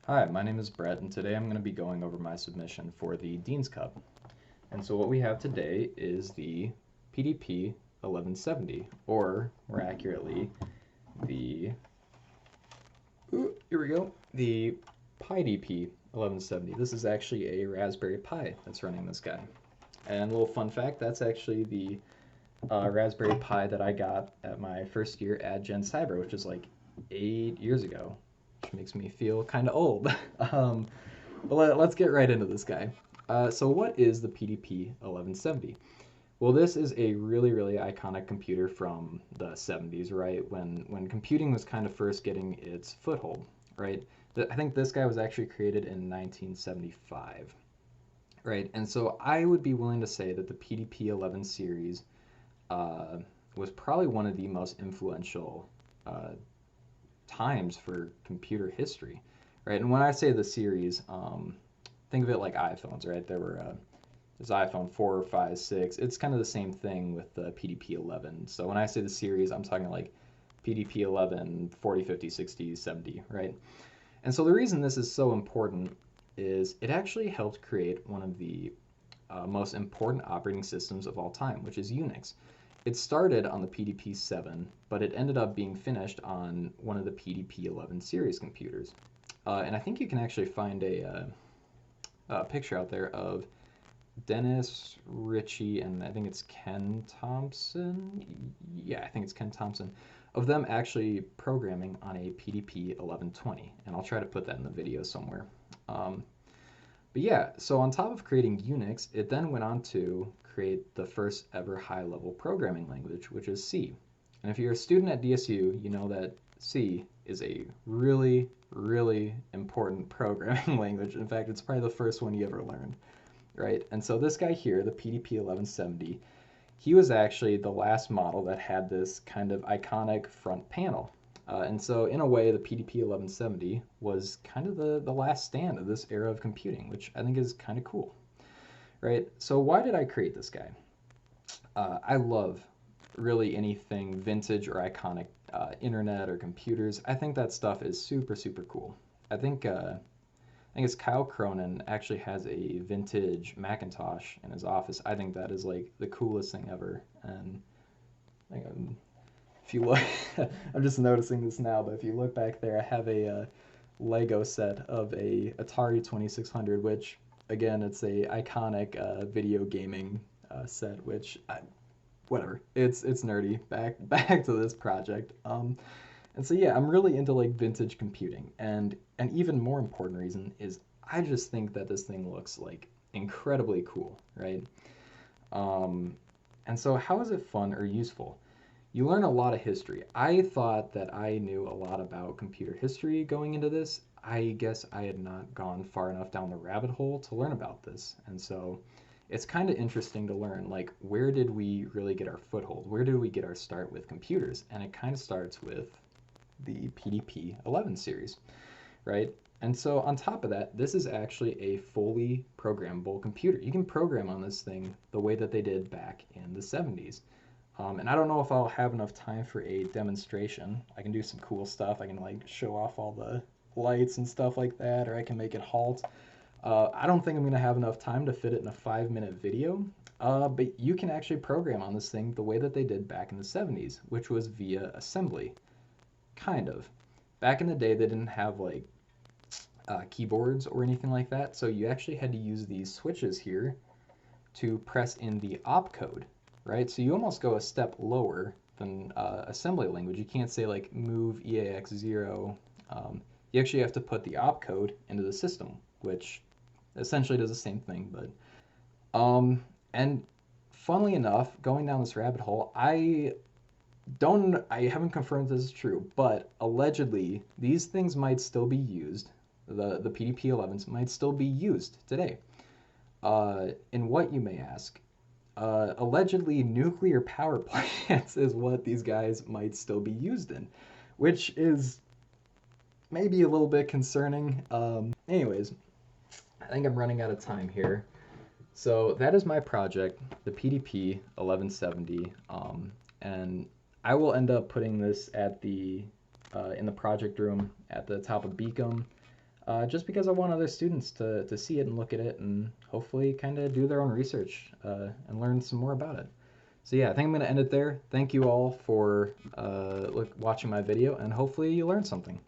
Hi, my name is Brett, and today I'm going to be going over my submission for the Dean's Cup. And so what we have today is the PDP 1170, or more accurately, the here we go, the PiDP 1170. This is actually a Raspberry Pi that's running this guy. And a little fun fact, that's actually the Raspberry Pi that I got at my first year at Gen Cyber, which is like 8 years ago, which makes me feel kind of old. But let's get right into this guy. So what is the PDP 1170? Well, this is a really, really iconic computer from the 70s, right? When computing was kind of first getting its foothold, right? I think this guy was actually created in 1975, right? And so I would be willing to say that the PDP 11 series uh, was probably one of the most influential uh, times for computer history, right? And when I say the series, think of it like iPhones, right? There's iPhone 4, 5, 6. It's kind of the same thing with the PDP 11. So when I say the series, I'm talking like PDP 11, 40, 50, 60, 70, right? And so the reason this is so important is it actually helped create one of the most important operating systems of all time, which is Unix. It started on the PDP-7, but it ended up being finished on one of the PDP-11 series computers. And I think you can actually find a picture out there of Dennis Ritchie and I think it's Ken Thompson. Yeah, I think it's Ken Thompson, of them actually programming on a PDP 1120. And I'll try to put that in the video somewhere. Um, but yeah, so on top of creating Unix, it then went on to create the first ever high level programming language, which is C. And if you're a student at DSU, you know that C is a really, really important programming language. In fact, it's probably the first one you ever learned, right? And so this guy here, the PDP 1170, he was actually the last model that had this kind of iconic front panel. And so, in a way, the PDP 1170 was kind of the last stand of this era of computing, which I think is kind of cool, right? So, why did I create this guy? I love really anything vintage or iconic, internet or computers. I think that stuff is super, super cool. I think it's Kyle Cronin actually has a vintage Macintosh in his office. I think that is like the coolest thing ever. And like, if you look, I'm just noticing this now, but if you look back there, I have a Lego set of a Atari 2600, which again, it's a iconic video gaming set. Whatever, it's nerdy. Back to this project. And so yeah, I'm really into like vintage computing, and an even more important reason is I just think that this thing looks like incredibly cool, right? Um, and so how is it fun or useful? You learn a lot of history. I thought that I knew a lot about computer history going into this. I guess I had not gone far enough down the rabbit hole to learn about this. And so it's kind of interesting to learn like where did we really get our foothold? Where did we get our start with computers? And it kind of starts with the PDP 11 series, right? And so on top of that, this is actually a fully programmable computer. You can program on this thing the way that they did back in the 70s. And I don't know if I'll have enough time for a demonstration. I can do some cool stuff. I can like show off all the lights and stuff like that, or I can make it halt. I don't think I'm gonna have enough time to fit it in a 5-minute video. But you can actually program on this thing the way that they did back in the 70s, which was via assembly. Kind of. Back in the day, they didn't have like keyboards or anything like that, so you actually had to use these switches here to press in the opcode, right? So you almost go a step lower than assembly language. You can't say like move EAX0. You actually have to put the opcode into the system, which essentially does the same thing. And funnily enough, going down this rabbit hole, I haven't confirmed this is true, but allegedly these things might still be used. The PDP 11s might still be used today. In what, you may ask? Allegedly, nuclear power plants is what these guys might still be used in, which is maybe a little bit concerning. Anyways, I think I'm running out of time here. So that is my project, the PDP 1170, and I will end up putting this at the in the project room at the top of Beacom. just because I want other students to see it and look at it and hopefully kind of do their own research and learn some more about it. So yeah, I think I'm going to end it there. Thank you all for watching my video, and hopefully you learned something.